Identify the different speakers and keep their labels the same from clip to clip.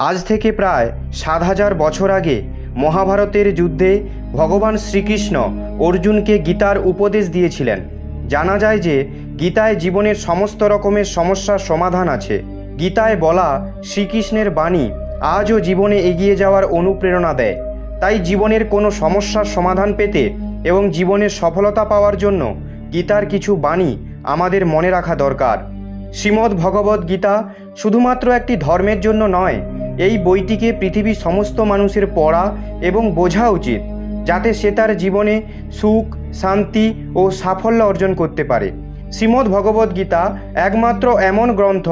Speaker 1: আজ থেকে প্রায় ৭,০০০ বছর আগে মহাভারতের যুদ্ধে ভগবান শ্রীকৃষ্ণ অর্জুনকে গীতার উপদেশ দিয়েছিলেন। জানা যায় যে গীতায় জীবনের সমস্ত রকমের সমস্যার সমাধান আছে। গীতায় বলা শ্রীকৃষ্ণের বাণী আজও জীবনে এগিয়ে যাওয়ার অনুপ্রেরণা দেয়। তাই জীবনের কোনো সমস্যার সমাধান পেতে এবং জীবনের সফলতা পাওয়ার জন্য গীতার কিছু বাণী আমাদের মনে রাখা দরকার। শ্রীমদ্ ভগবদ্ গীতা শুধুমাত্র একটি ধর্মের জন্য নয়, এই বইটিকে পৃথিবীর সমস্ত মানুষের পড়া এবং বোঝা উচিত, যাতে সে তার জীবনে সুখ, শান্তি ও সাফল্য অর্জন করতে পারে। শ্রীমদ্ ভগবদ্ গীতা একমাত্র এমন গ্রন্থ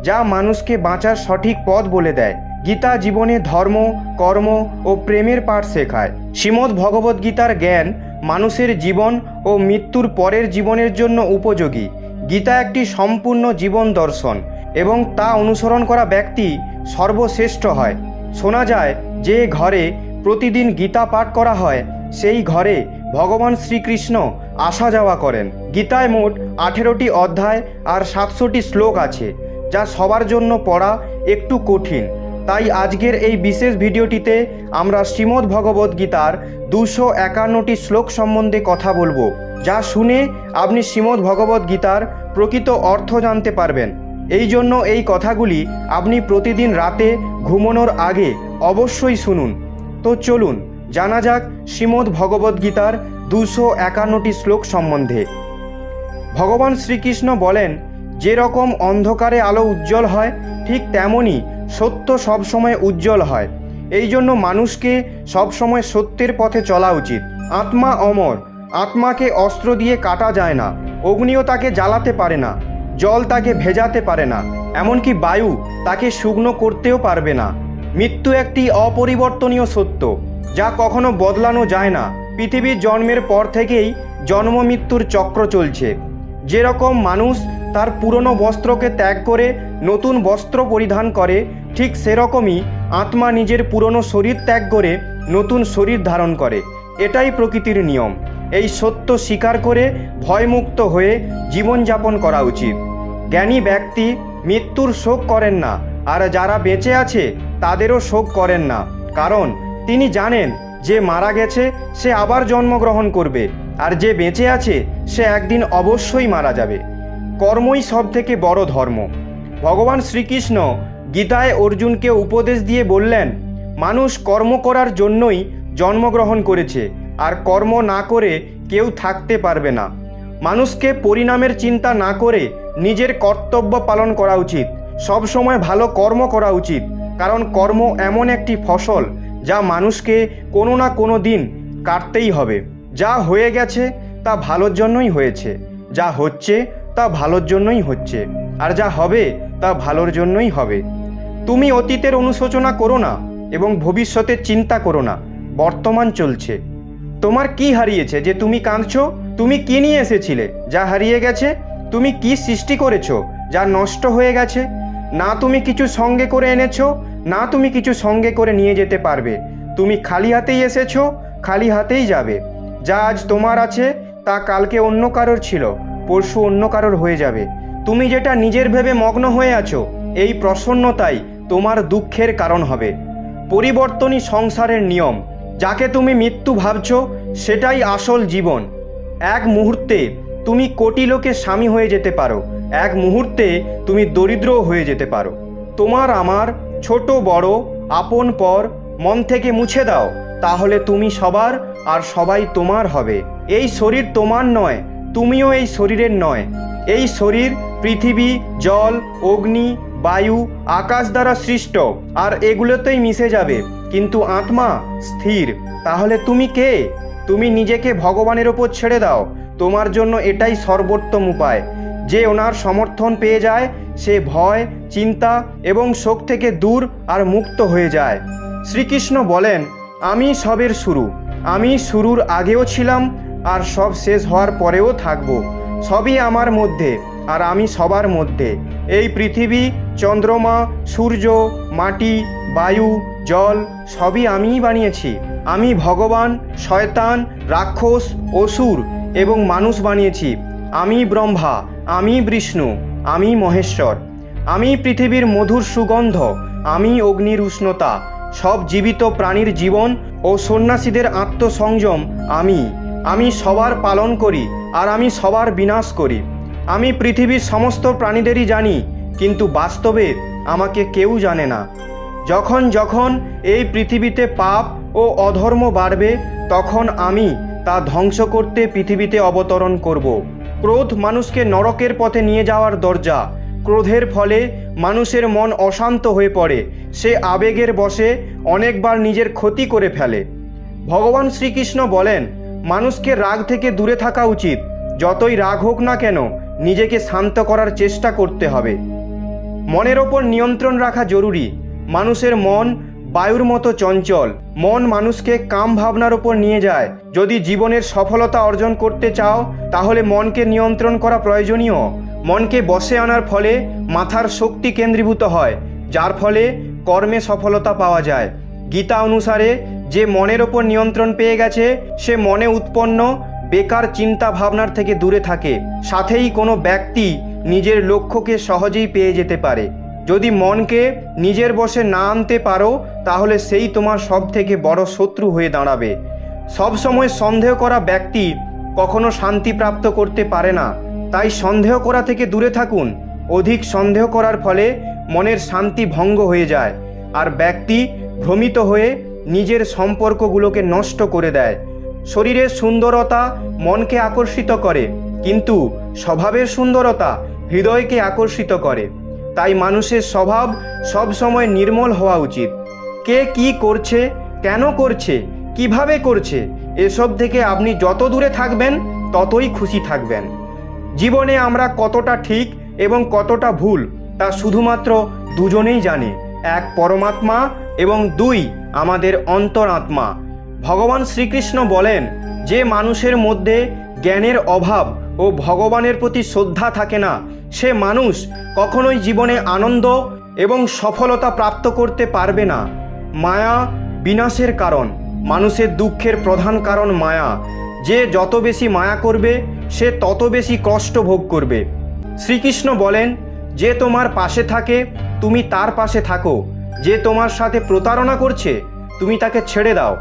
Speaker 1: যা মানুষকে বাঁচার সঠিক পথ বলে দেয়। গীতা জীবনে ধর্ম, কর্ম ও প্রেমের পাঠ শেখায়। শ্রীমদ্ ভগবদ্ গীতার জ্ঞান মানুষের জীবন ও মৃত্যুর পরের জীবনের জন্য উপযোগী। গীতা একটি সম্পূর্ণ জীবন দর্শন এবং তা অনুসরণ করা ব্যক্তি সর্বশ্রেষ্ঠ হয়। শোনা যায় যে ঘরে প্রতিদিন গীতা পাঠ করা হয় সেই ঘরে ভগবান শ্রীকৃষ্ণ আসা যাওয়া করেন। গীতায় মোট 18টি অধ্যায় আর 700টি শ্লোক আছে, যা সবার জন্য পড়া একটু কঠিন। তাই আজকের এই বিশেষ ভিডিওটিতে আমরা শ্রীমদ্ ভগবদ্ গীতার 251টি শ্লোক সম্বন্ধে কথা বলবো, যা শুনে আপনি শ্রীমদ্ ভগবদ্ গীতার প্রকৃত অর্থ জানতে পারবেন। এই জন্য এই কথাগুলি আপনি প্রতিদিন রাতে ঘুমানোর আগে অবশ্যই শুনুন। তো চলুন জানা যাক শ্রীমদ্ ভগবদ্ গীতার 251টি শ্লোক সম্বন্ধে। ভগবান শ্রীকৃষ্ণ বলেন, যে রকম অন্ধকারে আলো উজ্জ্বল হয়, ঠিক তেমনই সত্য সবসময় উজ্জ্বল হয়। এই জন্য মানুষকে সবসময় সত্যের পথে চলা উচিত। আত্মা অমর, আত্মাকে অস্ত্র দিয়ে কাটা যায় না, অগ্নিও তাকে জ্বালাতে পারে না, জল তাকে ভেজাতে পারে না, এমনকি বায়ু তাকে শুকনো করতেও পারবে না। মৃত্যু একটি অপরিবর্তনীয় সত্য, যা কখনো বদলানো যায় না। পৃথিবীর জন্মের পর থেকেই জন্ম মৃত্যুর চক্র চলছে। যেরকম মানুষ তার পুরনো বস্ত্রকে ত্যাগ করে নতুন বস্ত্র পরিধান করে, ঠিক সেরকমই আত্মা নিজের পুরনো শরীর ত্যাগ করে নতুন শরীর ধারণ করে। এটাই প্রকৃতির নিয়ম। এই সত্য স্বীকার করে ভয়মুক্ত হয়ে জীবনযাপন করা উচিত। জ্ঞানী ব্যক্তি মৃত্যুর শোক করেন না, আর যারা বেঁচে আছে তাদেরও শোক করেন না, কারণ তিনি জানেন যে মারা গেছে সে আবার জন্মগ্রহণ করবে, আর যে বেঁচে আছে সে একদিন অবশ্যই মারা যাবে। কর্মই সবথেকে বড় ধর্ম। ভগবান শ্রীকৃষ্ণ গীতায় অর্জুনকে উপদেশ দিয়ে বললেন, মানুষ কর্ম করার জন্যই জন্মগ্রহণ করেছে, আর কর্ম না করে কেউ থাকতে পারবে না। মানুষকে পরিণামের চিন্তা না করে নিজের কর্তব্য পালন করা উচিত। সবসময় ভালো কর্ম করা উচিত, কারণ কর্ম এমন একটি ফসল যা মানুষকে কোনো না কোনো দিন কাটতেই হবে। যা হয়ে গেছে তা ভালোর জন্যই হয়েছে, যা হচ্ছে তা ভালোর জন্যই হচ্ছে, আর যা হবে তা ভালোর জন্যই হবে। তুমি অতীতের অনুশোচনা করো না এবং ভবিষ্যতের চিন্তা করো না। বর্তমান চলছে। তোমার কি হারিয়েছে যে তুমি কাঁদছো? তুমি কি নিয়ে এসেছিলে যা হারিয়ে গেছে? তুমি কি সৃষ্টি করেছো যা নষ্ট হয়ে গেছে? না তুমি কিছু সঙ্গে করে এনেছো, না তুমি কিছু সঙ্গে করে নিয়ে যেতে পারবে। তুমি খালি হাতেই এসেছো, খালি হাতেই যাবে। যা আজ তোমার আছে তা কালকে অন্য কারোর ছিল, পরশু অন্য কারোর হয়ে যাবে। তুমি যেটা নিজের ভেবে মগ্ন হয়ে আছো, এই প্রসন্নতাই তোমার দুঃখের কারণ হবে। পরিবর্তনই সংসারের নিয়ম। যাকে তুমি মৃত্যু ভাবছো সেটাই আসল জীবন। এক মুহূর্তে তুমি কোটি লোকের স্বামী হয়ে যেতে পারো, এক মুহূর্তে তুমি দরিদ্রও হয়ে যেতে পারো। তোমার আমার ছোট বড় আপন পর মন থেকে মুছে দাও, তাহলে তুমি সবার আর সবাই তোমার হবে। এই শরীর তোমার নয়, তুমিও এই শরীরের নয়। এই শরীর পৃথিবী, জল, অগ্নি, বায়ু, আকাশ দ্বারা সৃষ্ট, আর এগুলোতেই মিশে যাবে। কিন্তু আত্মা স্থির। তাহলে তুমি কে? তুমি নিজেকে ভগবানের ওপর ছেড়ে দাও। তোমার জন্য এটাই সর্বোত্তম উপায়। যে ওনার সমর্থন পেয়ে যায় সে ভয়, চিন্তা এবং শোক থেকে দূর আর মুক্ত হয়ে যায়। শ্রীকৃষ্ণ বলেন, আমি সবের শুরু। আমি শুরুর আগেও ছিলাম আর সব শেষ হওয়ার পরেও থাকব। সবই আমার মধ্যে আর আমি সবার মধ্যে। এই পৃথিবী, চন্দ্রমা, সূর্য, মাটি, বায়ু, জল সবই আমিই বানিয়েছি। আমি ভগবান, শয়তান, রাক্ষস, অসুর এবং মানুষ বানিয়েছি। আমি ব্রহ্মা, আমি বিষ্ণু, আমি মহেশ্বর। আমি পৃথিবীর মধুর সুগন্ধ, আমি অগ্নির উষ্ণতা, সব জীবিত প্রাণীর জীবন ও সন্ন্যাসীদের আত্মসংযম আমি সবার পালন করি আর আমি সবার বিনাশ করি। আমি পৃথিবীর সমস্ত প্রাণীদেরই জানি, কিন্তু বাস্তবে আমাকে কেউ জানে না। যখন যখন এই পৃথিবীতে পাপ ও অধর্ম বাড়বে, তখন আমি তা ধ্বংস করতে পৃথিবীতে অবতরণ করব। ক্রোধ মানুষকে নরকের পথে নিয়ে যাওয়ার দরজা। ক্রোধের ফলে মানুষের মন অশান্ত হয়ে পড়ে, সে আবেগের বশে অনেকবার নিজের ক্ষতি করে ফেলে। ভগবান শ্রীকৃষ্ণ বলেন, মানুষকে রাগ থেকে দূরে থাকা উচিত। যতই রাগ হোক না কেন, নিজেকে শান্ত করার চেষ্টা করতে হবে। মনের ওপর নিয়ন্ত্রণ রাখা জরুরি। মানুষের মন বায়ুর মতো চঞ্চল। মন মানুষকে কাম ভাবনার ওপর নিয়ে যায়। যদি জীবনের সফলতা অর্জন করতে চাও, তাহলে মনকে নিয়ন্ত্রণ করা প্রয়োজনীয়। মনকে বশে আনার ফলে মাথার শক্তি কেন্দ্রীভূত হয়, যার ফলে কর্মে সফলতা পাওয়া যায়। গীতা অনুসারে যে মনের ওপর নিয়ন্ত্রণ পেয়ে গেছে, সে মনে উৎপন্ন বেকার চিন্তা ভাবনার থেকে দূরে থাকে। সাথেই কোনো ব্যক্তি নিজের লক্ষ্যকে সহজেই পেয়ে যেতে পারে। যদি মনকে নিজের বশে না আনতে পারো, তাহলে সেই তোমার সব থেকে বড় শত্রু হয়ে দাঁড়াবে। সবসময় সন্দেহ করা ব্যক্তি কখনো শান্তি প্রাপ্ত করতে পারে না। তাই সন্দেহ করা থেকে দূরে থাকুন। অধিক সন্দেহ করার ফলে মনের শান্তি ভঙ্গ হয়ে যায়, আর ব্যক্তি ভ্রমিত হয়ে নিজের সম্পর্কগুলোকে নষ্ট করে দেয়। শরীরের সুন্দরতা মনকে আকর্ষিত করে, কিন্তু স্বভাবের সুন্দরতা হৃদয়কে আকর্ষিত করে। তাই মানুষের স্বভাব সবসময় নির্মল হওয়া উচিত। কে কি করছে, কেন করছে, কিভাবে করছে, এসব থেকে আপনি যত দূরে থাকবেন ততই খুশি থাকবেন। জীবনে আমরা কতটা ঠিক এবং কতটা ভুল, তা শুধুমাত্র দুজনেই জানে, এক পরমাত্মা এবং দুই আমাদের অন্তরাত্মা। ভগবান শ্রীকৃষ্ণ বলেন, যে মানুষের মধ্যে জ্ঞানের অভাব ও ভগবানের প্রতি শ্রদ্ধা থাকে না, সে মানুষ কখনোই জীবনে আনন্দ এবং সফলতা প্রাপ্ত করতে পারবে না। মায়া বিনাশের কারণ। মানুষের দুঃখের প্রধান কারণ মায়া। যে যত বেশি মায়া করবে, সে তত বেশি কষ্ট ভোগ করবে। শ্রীকৃষ্ণ বলেন, যে তোমার পাশে থাকে তুমি তার পাশে থাকো, যে তোমার সাথে প্রতারণা করছে তুমি তাকে ছেড়ে দাও।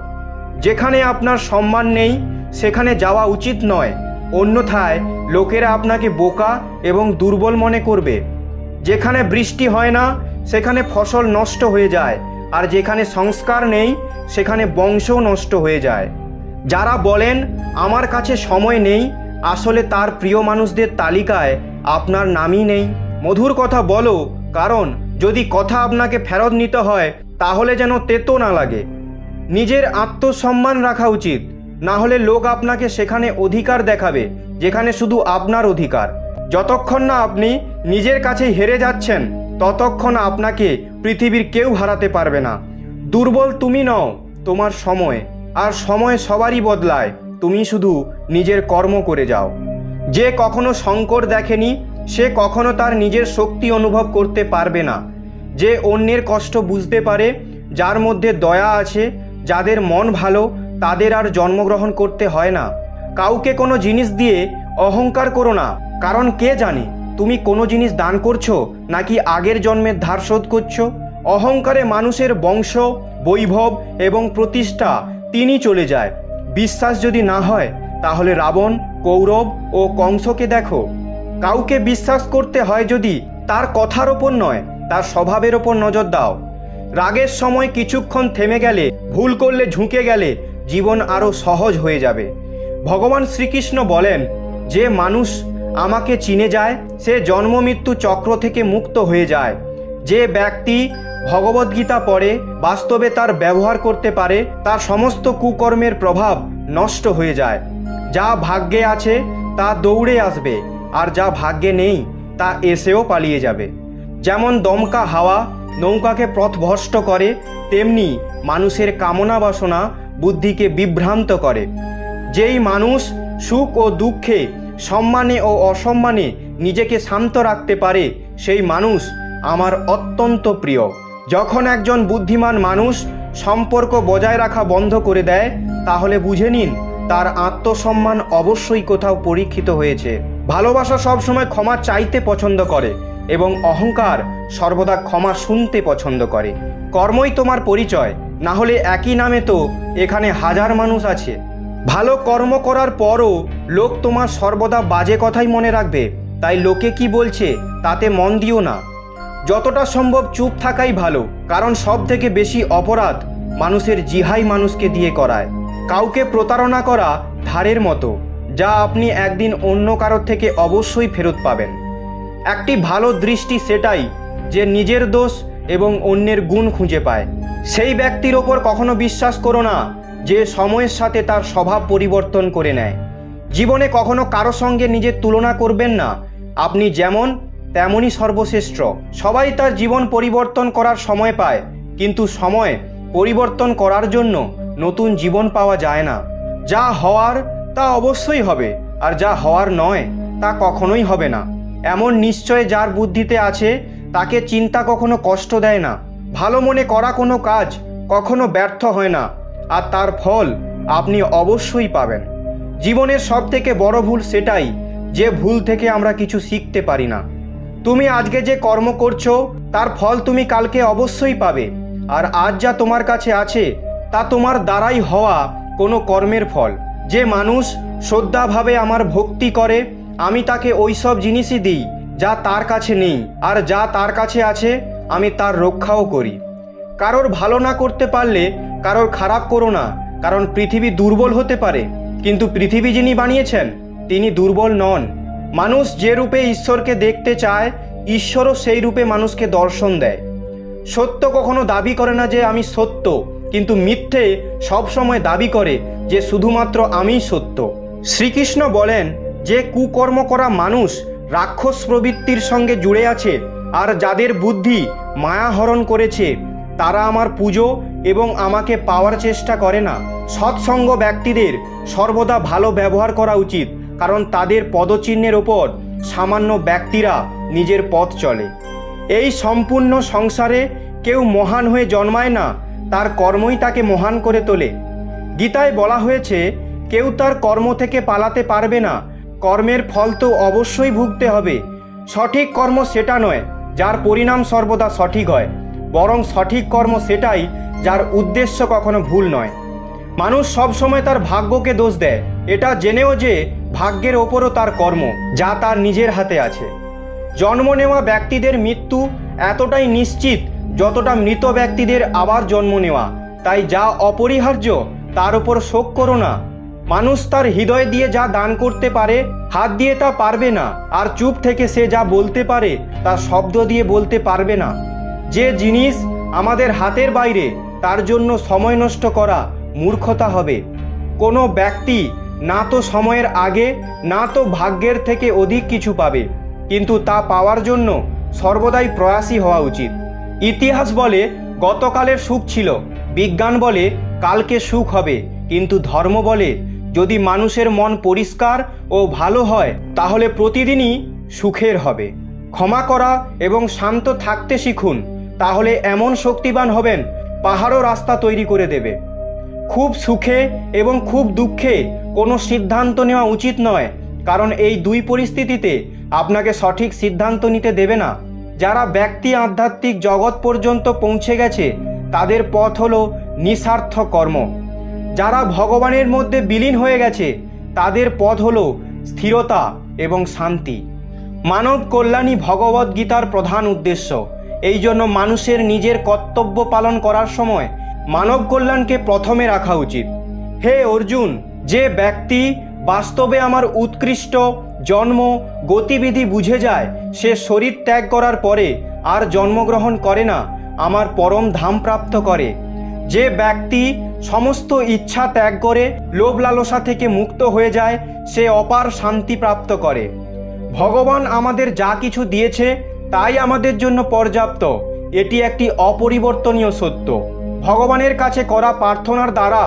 Speaker 1: যেখানে আপনার সম্মান নেই সেখানে যাওয়া উচিত নয়, অন্যথায় লোকেরা আপনাকে বোকা এবং দুর্বল মনে করবে। যেখানে বৃষ্টি হয় না সেখানে ফসল নষ্ট হয়ে যায়, আর যেখানে সংস্কার নেই সেখানে বংশও নষ্ট হয়ে যায়। যারা বলেন আমার কাছে সময় নেই, আসলে তার প্রিয় মানুষদের তালিকায় আপনার নামই নেই। মধুর কথা বলো, কারণ যদি কথা আপনাকে ফেরত নিতে হয় তাহলে যেন তেতো না লাগে। নিজের আত্মসম্মান রাখা উচিত, না হলে লোক আপনাকে সেখানে অধিকার দেখাবে যেখানে শুধু আপনার অধিকার। যতক্ষণ না আপনি নিজের কাছেই হেরে যাচ্ছেন, ততক্ষণ আপনাকে পৃথিবীর কেউ হারাতে পারবে না। দুর্বল তুমি নও, তোমার সময়, আর সময় সবারই বদলায়। তুমি শুধু নিজের কর্ম করে যাও। যে কখনো সংকট দেখেনি, সে কখনো তার নিজের শক্তি অনুভব করতে পারবে না। যে অন্যের কষ্ট বুঝতে পারে, যার মধ্যে দয়া আছে, যাদের মন ভালো, তাদের আর জন্মগ্রহণ করতে হয় না। কাউকে কোনো জিনিস দিয়ে অহংকার করো না, কারণ কে জানে তুমি কোনো জিনিস দান করছো নাকি আগের জন্মের ধার শোধ করছো। অহংকারে মানুষের বংশ, বৈভব এবং প্রতিষ্ঠা তিনি চলে যায়। বিশ্বাস যদি না হয় তাহলে রাবণ, কৌরব ও কংসকে দেখো। কাউকে বিশ্বাস করতে হয় যদি তার কথার ওপর নয়, তার স্বভাবের ওপর নজর দাও। রাগের সময় কিছুক্ষণ থেমে গেলে, ভুল করলে ঝুঁকে গেলে জীবন আরও সহজ হয়ে যাবে। ভগবান শ্রীকৃষ্ণ বলেন, যে মানুষ আমাকে চিনে যায় সে জন্ম মৃত্যু চক্র থেকে মুক্ত হয়ে যায়। যে ব্যক্তি ভগবদ্গীতা পড়ে, বাস্তবে তার ব্যবহার করতে পারে, তার সমস্ত কুকর্মের প্রভাব নষ্ট হয়ে যায়। যা ভাগ্যে আছে তা দৌড়ে আসবে, আর যা ভাগ্যে নেই তা এসেও পালিয়ে যাবে। যেমন দমকা হাওয়া নৌকাকে পথভ্রষ্ট করে, তেমনি মানুষের কামনা বাসনা বুদ্ধিকে বিভ্রান্ত করে। যেই মানুষ সুখ ও দুঃখে, সম্মানে ও অসম্মানে নিজেকে শান্ত রাখতে পারে, সেই মানুষ আমার অত্যন্ত প্রিয়। যখন একজন বুদ্ধিমান মানুষ সম্পর্ক বজায় রাখা বন্ধ করে দেয়, তাহলে বুঝে নিন তার আত্মসম্মান অবশ্যই কোথাও পরীক্ষিত হয়েছে। ভালোবাসা সবসময় ক্ষমা চাইতে পছন্দ করে, এবং অহংকার সর্বদা ক্ষমা শুনতে পছন্দ করে। কর্মই তোমার পরিচয়, না হলে একই নামে তো এখানে হাজার মানুষ আছে। ভালো কর্ম করার পরও লোক তোমার সর্বদা বাজে কথাই মনে রাখবে, তাই লোকে কি বলছে তাতে মন দিও না। যতটা সম্ভব চুপ থাকাই ভালো, কারণ সব থেকে বেশি অপরাধ মানুষের জিহাই মানুষকে দিয়ে করায়। কাউকে প্রতারণা করা ধারের মতো, যা আপনি একদিন অন্য কারোর থেকে অবশ্যই ফেরত পাবেন। একটি ভালো দৃষ্টি সেটাই যে নিজের দোষ এবং অন্যের গুণ খুঁজে পায়। সেই ব্যক্তির ওপর কখনো বিশ্বাস করো না যে সময়ের সাথে তার স্বভাব পরিবর্তন করে নেয়। জীবনে কখনো কারো সঙ্গে নিজের তুলনা করবেন না। আপনি যেমন তেমনই সর্বশ্রেষ্ঠ। সবাই তার জীবন পরিবর্তন করার সময় পায়, কিন্তু সময় পরিবর্তন করার জন্য নতুন জীবন পাওয়া যায় না। যা হওয়ার তা অবশ্যই হবে, আর যা হওয়ার নয় তা কখনোই হবে না। এমন নিশ্চয় যার বুদ্ধিতে আছে, তাকে চিন্তা কখনো কষ্ট দেয় না। ভালো মনে করা কোনো কাজ কখনো ব্যর্থ হয় না, আর তার ফল আপনি অবশ্যই পাবেন। জীবনের সবথেকে বড় ভুল সেটাই যে ভুল থেকে আমরা কিছু শিখতে পারি না। তুমি আজকে যে কর্ম করছো তার ফল তুমি কালকে অবশ্যই পাবে, আর আজ যা তোমার কাছে আছে তা তোমার দ্বারাই হওয়া কোনো কর্মের ফল। যে মানুষ শ্রদ্ধাভাবে আমার ভক্তি করে, আমি তাকে ওই সব জিনিসই দিই যা তার কাছে নেই, আর যা তার কাছে আছে আমি তার রক্ষাও করি। কারোর ভালো না করতে পারলে কারোর খারাপ করো না, কারণ পৃথিবী দুর্বল হতে পারে, কিন্তু পৃথিবী যিনি বানিয়েছেন তিনি দুর্বল নন। মানুষ যে রূপে ঈশ্বরকে দেখতে চায়, ঈশ্বরও সেই রূপে মানুষকে দর্শন দেয়। সত্য কখনো দাবি করে না যে আমি সত্য, কিন্তু মিথ্যে সবসময় দাবি করে যে শুধুমাত্র আমিই সত্য। শ্রীকৃষ্ণ বলেন যে কুকর্ম করা মানুষ রাক্ষস প্রবৃত্তির সঙ্গে জুড়ে আছে, আর যাদের বুদ্ধি মায়া হরণ করেছে তারা আমার পুজো এবং আমাকে পাওয়ার চেষ্টা করে না। সৎসঙ্গ ব্যক্তিদের সর্বদা ভালো ব্যবহার করা উচিত, কারণ তাদের পদচিহ্নের ওপর সামান্য ব্যক্তিরা নিজের পথ চলে। এই সম্পূর্ণ সংসারে কেউ মহান হয়ে জন্মায় না, তার কর্মই তাকে মহান করে তোলে। গীতায় বলা হয়েছে কেউ তার কর্ম থেকে পালাতে পারবে না, কর্মের ফল তো অবশ্যই ভুগতে হবে। সঠিক কর্ম সেটা নয় যার পরিণাম সর্বদা সঠিক হয়, বরং সঠিক কর্ম সেটাই যার উদ্দেশ্য কখনো ভুল নয়। মানুষ সবসময় তার ভাগ্যকে দোষ দেয়, এটা জেনেও যে ভাগ্যের ওপরও তার কর্ম, যা তার নিজের হাতে আছে। জন্ম নেওয়া ব্যক্তিদের মৃত্যু এতটাই নিশ্চিত যতটা মৃত ব্যক্তিদের আবার জন্ম নেওয়া, তাই যা অপরিহার্য তার উপর শোক করো না। মানুষ তার হৃদয় দিয়ে যা দান করতে পারে হাত দিয়ে তা পারবে না, আর চুপ থেকে সে যা বলতে পারে তা শব্দ দিয়ে বলতে পারবে না। যে জিনিস আমাদের হাতের বাইরে তার জন্য সময় নষ্ট করা মূর্খতা হবে। কোনো ব্যক্তি না তো সময়ের আগে না তো ভাগ্যের থেকে অধিক কিছু পাবে, কিন্তু তা পাওয়ার জন্য সর্বদাই প্রয়াসী হওয়া উচিত। ইতিহাস বলে গতকালের সুখ ছিল, বিজ্ঞান বলে কালকে সুখ হবে, কিন্তু ধর্ম বলে যদি মানুষের মন পরিষ্কার ও ভালো হয় তাহলে প্রতিদিনই সুখের হবে। ক্ষমা করা এবং শান্ত থাকতে শিখুন, তাহলে এমন শক্তিবান হবেন পাহাড়ও রাস্তা তৈরি করে দেবে। খুব সুখে এবং খুব দুঃখে কোনো সিদ্ধান্ত নেওয়া উচিত নয়, কারণ এই দুই পরিস্থিতিতে আপনাকে সঠিক সিদ্ধান্ত নিতে দেবে না। যারা ব্যক্তি আধ্যাত্মিক জগৎ পর্যন্ত পৌঁছে গেছে তাদের পথ হলো নিঃস্বার্থ কর্ম। যারা ভগবানের মধ্যে বিলীন হয়ে গেছে তাদের পথ হলো স্থিরতা এবং শান্তি। মানব কল্যাণই ভগবদ্গীতার প্রধান উদ্দেশ্য। এই জন্য মানুষের নিজের কর্তব্য পালন করার সময় মানব কল্যাণকে প্রথমে রাখা উচিত। হে অর্জুন, যে ব্যক্তি বাস্তবে আমার উৎকৃষ্ট জন্ম গতিবিধি বুঝে যায়, সে শরীর ত্যাগ করার পরে আর জন্মগ্রহণ করে না, আমার পরম ধাম প্রাপ্ত করে। যে ব্যক্তি সমস্ত ইচ্ছা ত্যাগ করে লোভ লালসা থেকে মুক্ত হয়ে যায়, সে অপার শান্তি প্রাপ্ত করে। ভগবান আমাদের যা কিছু দিয়েছে তাই আমাদের জন্য পর্যাপ্ত, এটি একটি অপরিবর্তনীয় সত্য। ভগবানের কাছে করা প্রার্থনার দ্বারা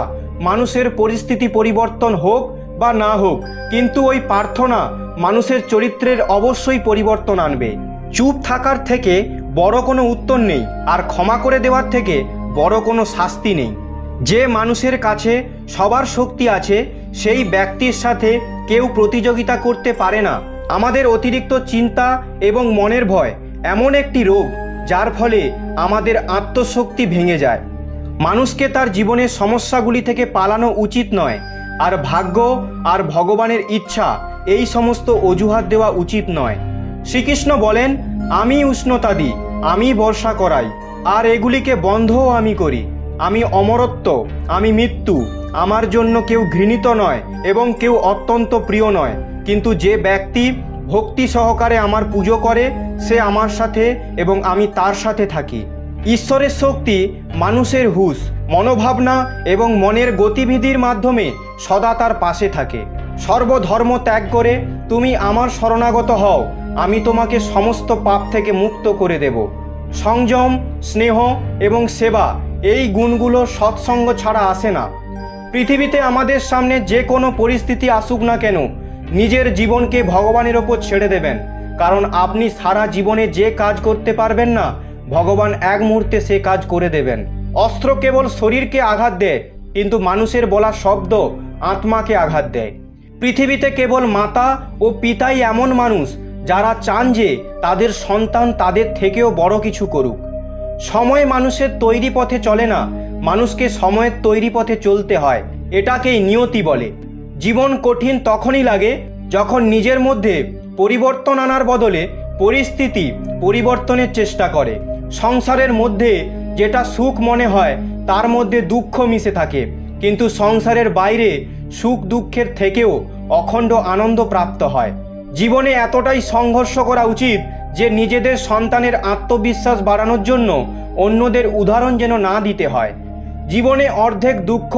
Speaker 1: মানুষের পরিস্থিতি পরিবর্তন হোক বা না হোক, কিন্তু ওই প্রার্থনা মানুষের চরিত্রের অবশ্যই পরিবর্তন আনবে। চুপ থাকার থেকে বড় কোনো উত্তর নেই, আর ক্ষমা করে দেওয়ার থেকে বড় কোনো শাস্তি নেই। যে মানুষের কাছে সবার শক্তি আছে সেই ব্যক্তির সাথে কেউ প্রতিযোগিতা করতে পারে না। আমাদের অতিরিক্ত চিন্তা এবং মনের ভয় এমন একটি রোগ যার ফলে আমাদের আত্মশক্তি ভেঙে যায়। মানুষকে তার জীবনের সমস্যাগুলি থেকে পালানো উচিত নয়, আর ভাগ্য আর ভগবানের ইচ্ছা এই সমস্ত অজুহাত দেওয়া উচিত নয়। শ্রীকৃষ্ণ বলেন, আমি উষ্ণতা দিই, আমি বর্ষা করাই, আর এগুলিকে বন্ধও আমি করি। আমি অমরত্ব, আমি মৃত্যু, আমার জন্য কেউ ঘৃণিত নয় এবং কেউ অত্যন্ত প্রিয় নয়। কিন্তু যে ব্যক্তি ভক্তি সহকারে আমার পুজো করে সে আমার সাথে এবং আমি তার সাথে থাকি। ঈশ্বরের শক্তি মানুষের হুঁশ, মনোভাবনা এবং মনের গতিবিধির মাধ্যমে সদা তার পাশে থাকে। সর্বধর্ম ত্যাগ করে তুমি আমার শরণাগত হও, আমি তোমাকে সমস্ত পাপ থেকে মুক্ত করে দেব। সংযম, স্নেহ এবং সেবা এই গুণগুলো সৎসঙ্গ ছাড়া আসে না। পৃথিবীতে আমাদের সামনে যে কোনো পরিস্থিতি আসুক না কেন, নিজের জীবনকে ভগবানের ওপর ছেড়ে দেবেন, কারণ আপনি সারা জীবনে যে কাজ করতে পারবেন না, ভগবান এক মুহূর্তে সে কাজ করে দেবেন। অস্ত্র কেবল শরীরকে আঘাত দেয়, কিন্তু মানুষের বলা শব্দ আত্মাকে আঘাত দেয়। পৃথিবীতে কেবল মাতা ও পিতাই এমন মানুষ যারা চান যে তাদের সন্তান তাদের থেকেও বড় কিছু করুক। সময় মানুষের তৈরি পথে চলে না, মানুষকে সময়ের তৈরি পথে চলতে হয়। এটাকেই নিয়তি বলে। জীবন কঠিন তখনই লাগে যখন নিজের মধ্যে পরিবর্তন আনার বদলে পরিস্থিতি পরিবর্তনের চেষ্টা করে। সংসারের মধ্যে যেটা সুখ মনে হয় তার মধ্যে দুঃখ মিশে থাকে, কিন্তু সংসারের বাইরে সুখ দুঃখের থেকেও অখণ্ড আনন্দ প্রাপ্ত হয়। জীবনে এতটাই সংঘর্ষ করা উচিত যে নিজেদের সন্তানের আত্মবিশ্বাস বাড়ানোর জন্য অন্যদের উদাহরণ যেন না দিতে হয়। জীবনে অর্ধেক দুঃখ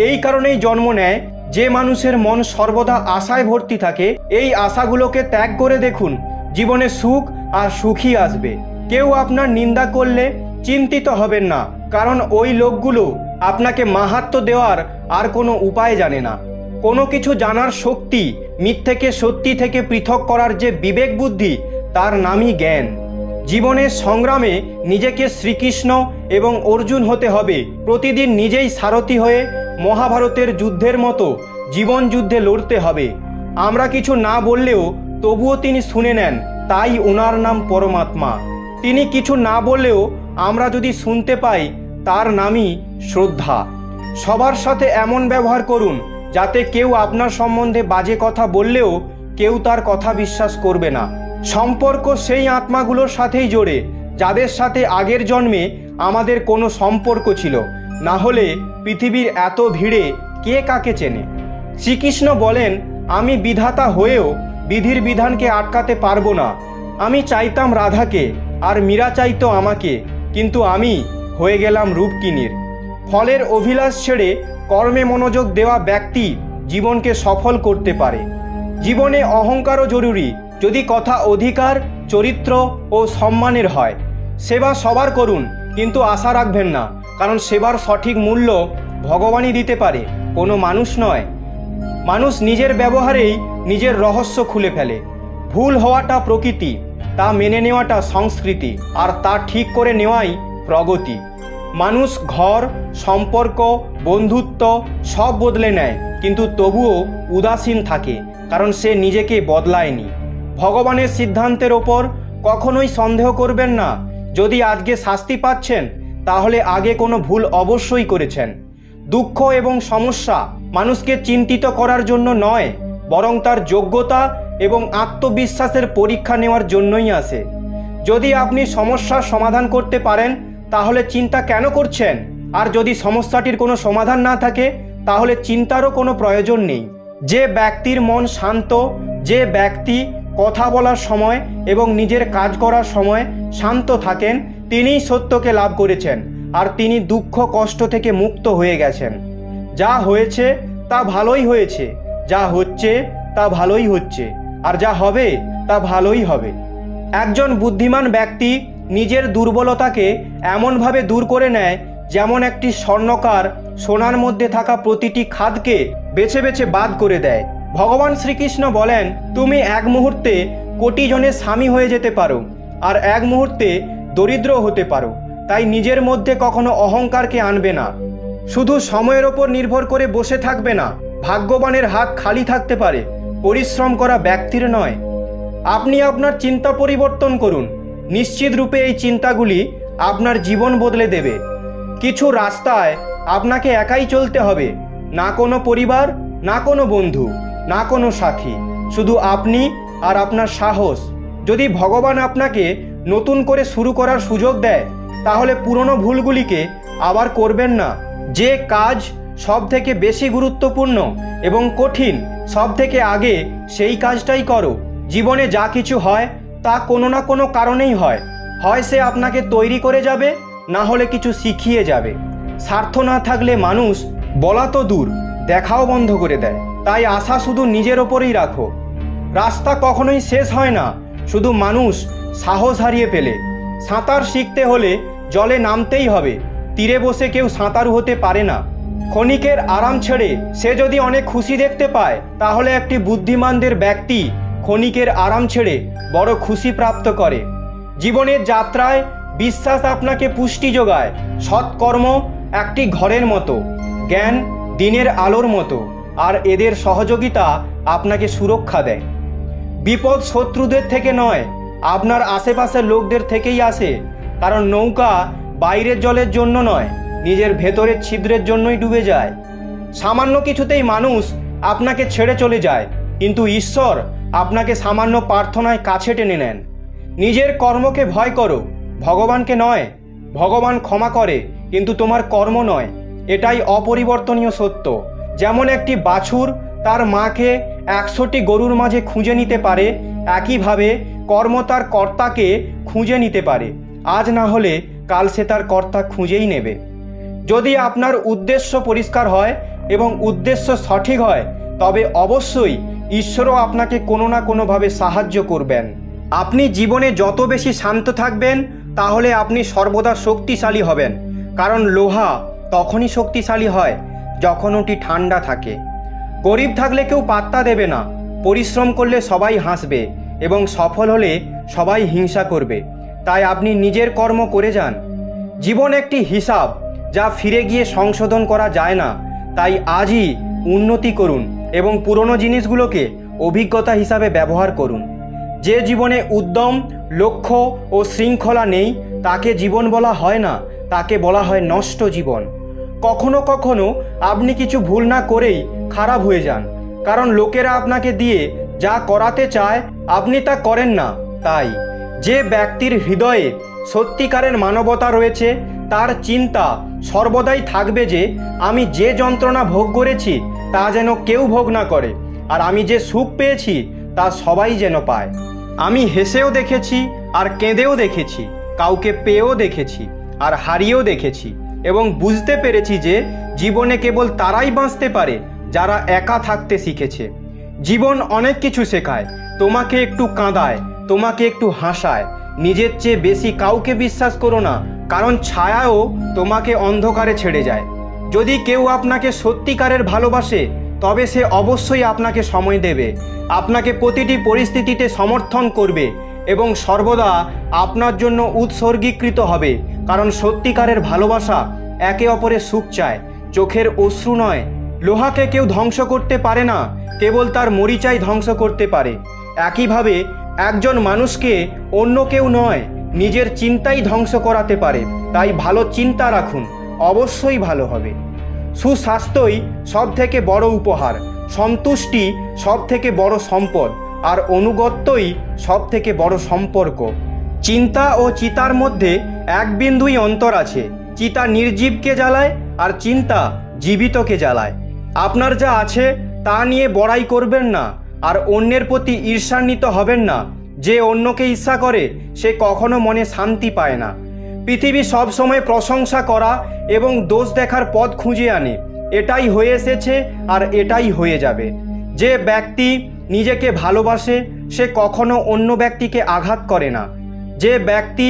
Speaker 1: এই কারণেই জন্ম নেয় যে মানুষের মন সর্বদা আশায় ভর্তি থাকে। এই আশাগুলোকে ত্যাগ করে দেখুন, জীবনে সুখ আর সুখী আসবে। কেউ আপনার নিন্দা করলে চিন্তিত হবেন না, কারণ ওই লোকগুলো আপনাকে মাহাত্ম্য দেওয়ার আর কোনো উপায় জানে না। কোনো কিছু জানার শক্তি, মিথ্যেকে সত্যি থেকে পৃথক করার যে বিবেক বুদ্ধি, তার নামই জ্ঞান। জীবনের সংগ্রামে নিজেকে শ্রীকৃষ্ণ এবং অর্জুন হতে হবে। প্রতিদিন নিজেই সারথি হয়ে মহাভারতের যুদ্ধের মতো জীবন যুদ্ধে লড়তে হবে। আমরা কিছু না বললেও তবুও তিনি শুনে নেন, তাই ওনার নাম পরমাত্মা। তিনি কিছু না বললেও আমরা যদি শুনতে পাই, তার নামই শ্রদ্ধা। সবার সাথে এমন ব্যবহার করুন যাতে কেউ আপনার সম্বন্ধে বাজে কথা বললেও কেউ তার কথা বিশ্বাস করবে না। সম্পর্ক সেই আত্মাগুলোর সাথেই জোড়ে যাদের সাথে আগের জন্মে আমাদের কোনো সম্পর্ক ছিল, না হলে পৃথিবীর এত ভিড়ে কে কাকে চেনে। শ্রীকৃষ্ণ বলেন, আমি বিধাতা হয়েও বিধির বিধানকে আটকাতে পারবো না। আমি চাইতাম রাধাকে আর মীরা চাইতো আমাকে, কিন্তু আমি হয়ে গেলাম রূপকিনীর। ফলের অভিলাষ ছেড়ে কর্মে মনোযোগ দেওয়া ব্যক্তি জীবনকে সফল করতে পারে। জীবনে অহংকারও জরুরি, যদি কথা অধিকার, চরিত্র ও সম্মানের হয়। সেবা সবার করুন, কিন্তু আশা রাখবেন না, কারণ সেবার সঠিক মূল্য ভগবানই দিতে পারে, কোনো মানুষ নয়। মানুষ নিজের ব্যবহারেই নিজের রহস্য খুলে ফেলে। ভুল হওয়াটা প্রকৃতি, তা মেনে নেওয়াটা সংস্কৃতি, আর তা ঠিক করে নেওয়াই প্রগতি। মানুষ ঘর, সম্পর্ক, বন্ধুত্ব সব বদলে নেয়, কিন্তু তবুও উদাসীন থাকে, কারণ সে নিজেকে বদলায়নি। ভগবানের সিদ্ধান্তের ওপর কখনোই সন্দেহ করবেন না। যদি আজকে শাস্তি পাচ্ছেন, তাহলে আগে কোনো ভুল অবশ্যই করেছেন। দুঃখ এবং সমস্যা মানুষকে চিন্তিত করার জন্য নয়, বরং তার যোগ্যতা এবং আত্মবিশ্বাসের পরীক্ষা নেওয়ার জন্যই আসে। যদি আপনি সমস্যার সমাধান করতে পারেন, তাহলে চিন্তা কেন করছেন? আর যদি সমস্যাটির কোনো সমাধান না থাকে, তাহলে চিন্তারও কোনো প্রয়োজন নেই। যে ব্যক্তির মন শান্ত, যে ব্যক্তি কথা বলার সময় এবং নিজের কাজ করার সময় শান্ত থাকেন, তিনিই সত্যকে লাভ করেছেন, আর তিনি দুঃখ কষ্ট থেকে মুক্ত হয়ে গেছেন। যা হয়েছে তা ভালোই হয়েছে, যা হচ্ছে তা ভালোই হচ্ছে, আর যা হবে তা ভালোই হবে। একজন বুদ্ধিমান ব্যক্তি নিজের দুর্বলতাকে এমনভাবে দূর করে নেয় যেমন একটি স্বর্ণকার সোনার মধ্যে থাকা প্রতিটি খাদকে বেছে বেছে বাদ করে দেয়। ভগবান শ্রীকৃষ্ণ বলেন, তুমি এক মুহূর্তে কোটি জনের স্বামী হয়ে যেতে পারো, আর এক মুহূর্তে দরিদ্র হতে পারো। তাই নিজের মধ্যে কখনো অহংকারকে আনবে না। শুধু সময়ের ওপর নির্ভর করে বসে থাকবে না। ভাগ্যবানের হাত খালি থাকতে পারে, পরিশ্রম করা ব্যক্তির নয়। আপনি আপনার চিন্তা পরিবর্তন করুন। নিশ্চিত রূপে এই চিন্তাগুলি আপনার জীবন বদলে দেবে। কিছু রাস্তায় আপনাকে একাই চলতে হবে, না কোনো পরিবার, না কোনো বন্ধু, না কোনো সাথী, শুধু আপনি আর আপনার সাহস। যদি ভগবান আপনাকে নতুন করে শুরু করার সুযোগ দেয়, তাহলে পুরনো ভুলগুলিকে আবার করবেন না। যে কাজ সব থেকে বেশি গুরুত্বপূর্ণ এবং কঠিন, সব থেকে আগে সেই কাজটাই করো। জীবনে যা কিছু হয় তা কোনো না কোনো কারণেই হয়। হয় সে আপনাকে তৈরি করে যাবে, না হলে কিছু শিখিয়ে যাবে। স্বার্থ না থাকলে মানুষ বলা তো দূর, দেখাও বন্ধ করে দেয়। তাই আশা শুধু নিজের ওপরেই রাখো। রাস্তা কখনোই শেষ হয় না, শুধু মানুষ সাহস হারিয়ে ফেলে। সাঁতার শিখতে হলে জলে নামতেই হবে, তীরে বসে কেউ সাঁতারু হতে পারে না। ক্ষণিকের আরাম ছেড়ে সে যদি অনেক খুশি দেখতে পায়, তাহলে একটি বুদ্ধিমানদের ব্যক্তি ক্ষণিকের আরাম ছেড়ে বড় খুশি প্রাপ্ত করে। জীবনের যাত্রায় বিশ্বাস আপনাকে পুষ্টি যোগায়। সৎকর্ম একটি ঘরের মতো, জ্ঞান দিনের আলোর মতো, আর এদের সহযোগিতা আপনাকে সুরক্ষা দেয়। বিপদ শত্রুদের থেকে নয়, আপনার আশেপাশের লোকদের থেকেই আসে। কারণ নৌকা বাইরের জলের জন্য নয়, নিজের ভেতরের ছিদ্রের জন্যই ডুবে যায়। সামান্য কিছুতেই মানুষ আপনাকে ছেড়ে চলে যায়, কিন্তু ঈশ্বর আপনাকে সামান্য প্রার্থনায় কাছে টেনে নেন। নিজের কর্মকে ভয় করো, ভগবানকে নয়। ভগবান ক্ষমা করে, কিন্তু তোমার কর্ম নয়। এটাই অপরিবর্তনীয় সত্য। যেমন একটি বাছুর তার মাকে 100টি গরুর মাঝে খুঁজে নিতে পারে, একইভাবে কর্ম তার কর্তাকে খুঁজে নিতে পারে। আজ না হলে কাল সে তার কর্তা খুঁজেই নেবে। যদি আপনার উদ্দেশ্য পরিষ্কার হয় এবং উদ্দেশ্য সঠিক হয়, তবে অবশ্যই ঈশ্বরও আপনাকে কোনো না কোনোভাবে সাহায্য করবেন। আপনি জীবনে যত বেশি শান্ত থাকবেন, তাহলে আপনি সর্বদা শক্তিশালী হবেন। কারণ লোহা তখনই শক্তিশালী হয় যখন ওটি ঠান্ডা থাকে। গরিব থাকলে কেউ পাত্তা দেবে না, পরিশ্রম করলে সবাই হাসবে এবং সফল হলে সবাই হিংসা করবে। তাই আপনি নিজের কর্ম করে যান। জীবন একটি হিসাব, যা ফিরে গিয়ে সংশোধন করা যায় না। তাই আজই উন্নতি করুন এবং পুরনো জিনিসগুলোকে অভিজ্ঞতা হিসাবে ব্যবহার করুন। যে জীবনে উদ্যম, লক্ষ্য ও শৃঙ্খলা নেই, তাকে জীবন বলা হয় না, তাকে বলা হয় নষ্ট জীবন। কখনো কখনো আপনি কিছু ভুল না করেই খারাপ হয়ে যান, কারণ লোকেরা আপনাকে দিয়ে যা করাতে চায় আপনি তা করেন না। তাই যে ব্যক্তির হৃদয়ে সত্যিকারের মানবতা রয়েছে, তার চিন্তা সর্বদাই থাকবে যে আমি যে যন্ত্রণা ভোগ করেছি তা যেন কেউ ভোগ না করে, আর আমি যে সুখ পেয়েছি তা সবাই যেন পায়। আমি হেসেও দেখেছি আর কেঁদেও দেখেছি, কাউকে পেয়েও দেখেছি আর হারিয়েও দেখেছি, এবং বুঝতে পেরেছি যে জীবনে কেবল তারাই বাঁচতে পারে যারা একা থাকতে শিখেছে। জীবন অনেক কিছু শেখায়, তোমাকে একটু কাঁদায়, তোমাকে একটু হাসায়। নিজের চেয়ে বেশি কাউকে বিশ্বাস করো না, কারণ ছায়াও তোমাকে অন্ধকারে ছেড়ে যায়। যদি কেউ আপনাকে সত্যিকারের ভালোবাসে, তবে সে অবশ্যই আপনাকে সময় দেবে, আপনাকে প্রতিটি পরিস্থিতিতে সমর্থন করবে এবং সর্বদা আপনার জন্য উৎসর্গীকৃত হবে। কারণ সত্যিকারের ভালোবাসা একে অপরের সুখ চায়, চোখের অশ্রু নয়। লোহাকে কেউ ধ্বংস করতে পারে না, কেবল তার মরিচাই ধ্বংস করতে পারে। একইভাবে একজন মানুষকে অন্য কেউ নয়, নিজের চিন্তাই ধ্বংস করাতে পারে। তাই ভালো চিন্তা রাখুন, অবশ্যই ভালো হবে। সুস্বাস্থ্যই সব থেকে বড় উপহার, সন্তুষ্টি সব থেকে বড় সম্পদ, আর অনুগত্যই সব থেকে বড় সম্পর্ক। চিন্তা ও চিতার মধ্যে এক বিন্দুই অন্তর আছে। চিতা নির্জীবকে জ্বালায় আর চিন্তা জীবিতকে জ্বালায়। আপনার যা আছে তা নিয়ে বড়াই করবেন না, আর অন্যের প্রতি ঈর্ষান্বিত হবেন না। যে অন্যকে ঈর্ষা করে সে কখনো মনে শান্তি পায় না। পৃথিবী সব সময় প্রশংসা করা এবং দোষ দেখার পথ খুঁজে আনে। এটাই হয়ে এসেছে আর এটাই হয়ে যাবে। যে ব্যক্তি নিজেকে ভালোবাসে সে কখনো অন্য ব্যক্তিকে আঘাত করে না। যে ব্যক্তি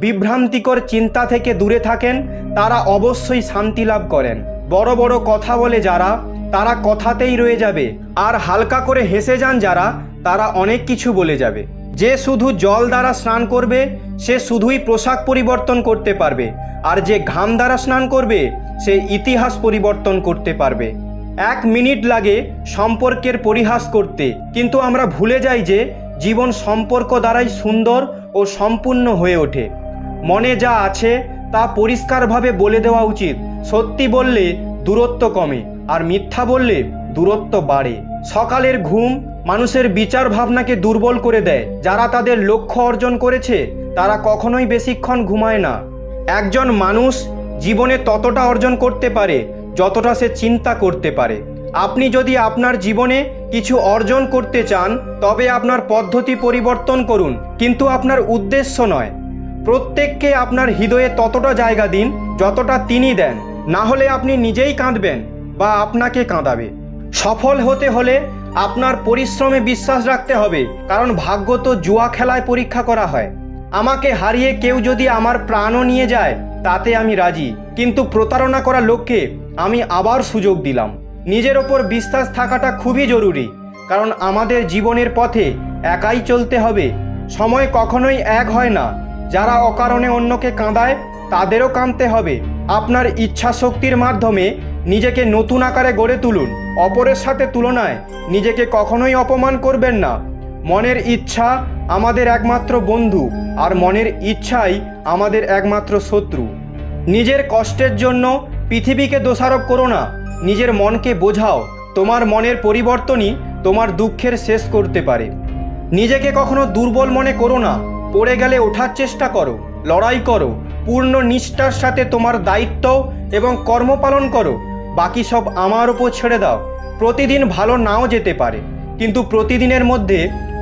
Speaker 1: বিভ্রান্তিকর চিন্তা থেকে দূরে থাকেন, তারা অবশ্যই শান্তি লাভ করেন। বড় বড় কথা বলে যারা, তারা কথাতেই রয়ে যাবে, আর হালকা করে হেসে যান যারা, তারা অনেক কিছু বলে যাবে। যে শুধু জল দ্বারা স্নান করবে সে শুধুই পোশাক পরিবর্তন করতে পারবে, আর যে ঘাম দ্বারা স্নান করবে সে ইতিহাস পরিবর্তন করতে পারবে। 1 মিনিট লাগে সম্পর্কের পরিহাস করতে, কিন্তু আমরা ভুলে যাই যে জীবন সম্পর্ক দ্বারাই সুন্দর ও সম্পূর্ণ হয়ে ওঠে। মনে যা আছে তা পরিষ্কারভাবে বলে দেওয়া উচিত। সত্যি বললে দূরত্ব কমে, আর মিথ্যা বললে দূরত্ব বাড়ে। সকালের ঘুম মানুষের বিচার ভাবনাকে দুর্বল করে দেয়। যারা তাদের লক্ষ্য অর্জন করেছে তারা কখনোই বেশিক্ষণ ঘুমায় না। একজন মানুষ জীবনে ততটা অর্জন করতে পারে যতটা সে চিন্তা করতে পারে। আপনি যদি আপনার জীবনে কিছু অর্জন করতে চান তবে আপনার পদ্ধতি পরিবর্তন করুন, কিন্তু আপনার উদ্দেশ্য নয়। প্রত্যেককে আপনার হৃদয়ে ততটা জায়গা দিন যতটা তিনি দেন, না হলে আপনি নিজেই কাঁদবেন বা আপনাকে কাঁদাবে। সফল হতে হলে আপনার পরিশ্রমে বিশ্বাস রাখতে হবে, কারণ ভাগ্য তো জুয়া খেলায় পরীক্ষা করা হয়। আমাকে হারিয়ে কেউ যদি আমার প্রাণও নিয়ে যায় তাতে আমি রাজি, কিন্তু প্রতারণা করা লোককে আমি আবার সুযোগ দিলাম। নিজের ওপর বিশ্বাস থাকাটা খুবই জরুরি, কারণ আমাদের জীবনের পথে একাই চলতে হবে। সময় কখনোই এক হয় না। যারা অকারণে অন্যকে কাঁদায় তাদেরও কাঁদতে হবে। আপনার ইচ্ছা শক্তির মাধ্যমে নিজেকে নতুন আকারে গড়ে তুলুন। অপরের সাথে তুলনায় নিজেকে কখনোই অপমান করবেন না। মনের ইচ্ছা আমাদের একমাত্র বন্ধু, আর মনের ইচ্ছাই আমাদের একমাত্র শত্রু। নিজের কষ্টের জন্য পৃথিবীকে দোষারোপ করো না, নিজের মনকে বোঝাও। তোমার মনের পরিবর্তনই তোমার দুঃখের শেষ করতে পারে। নিজেকে কখনো দুর্বল মনে করো না। পড়ে গেলে ওঠার চেষ্টা করো, লড়াই করো, পূর্ণ নিষ্ঠার সাথে তোমার দায়িত্ব এবং কর্ম পালন করো। বাকি সব আমার উপর ছেড়ে দাও। প্রতিদিন ভালো নাও যেতে পারে, কিন্তু প্রতিদিনের মধ্যে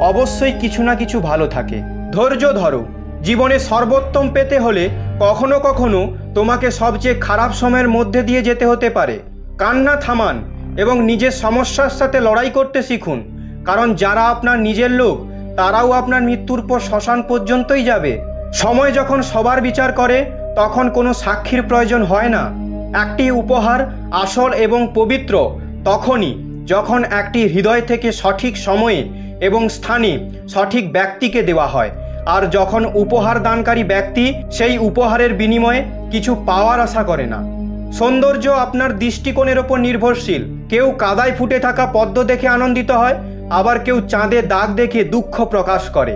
Speaker 1: অবশ্যই কিছু না কিছু ভালো থাকে। ধৈর্য ধরো। জীবনে সর্বোত্তম পেতে হলে কখনো কখনো তোমাকে সবচেয়ে খারাপ সময়ের মধ্যে দিয়ে যেতে হতে পারে। কান্না থামান এবং নিজের সমস্যার সাথে লড়াই করতে শিখুন, কারণ যারা আপনার নিজের লোক তারাও আপনার মৃত্যুর পর শ্মশান পর্যন্তই যাবে। সময় যখন সবার বিচার করে তখন কোনো সাক্ষীর প্রয়োজন হয় না। একটি উপহার আসল এবং পবিত্র তখনই যখন একটি হৃদয় থেকে সঠিক সময়ে এবং স্থানে সঠিক ব্যক্তিকে দেওয়া হয়, আর যখন উপহার দানকারী ব্যক্তি সেই উপহারের বিনিময়ে কিছু পাওয়ার আশা করে না। সৌন্দর্য আপনার দৃষ্টিকোণের ওপর নির্ভরশীল। কেউ কাদায় ফুটে থাকা পদ্ম দেখে আনন্দিত হয়, আবার কেউ চাঁদে দাগ দেখে দুঃখ প্রকাশ করে।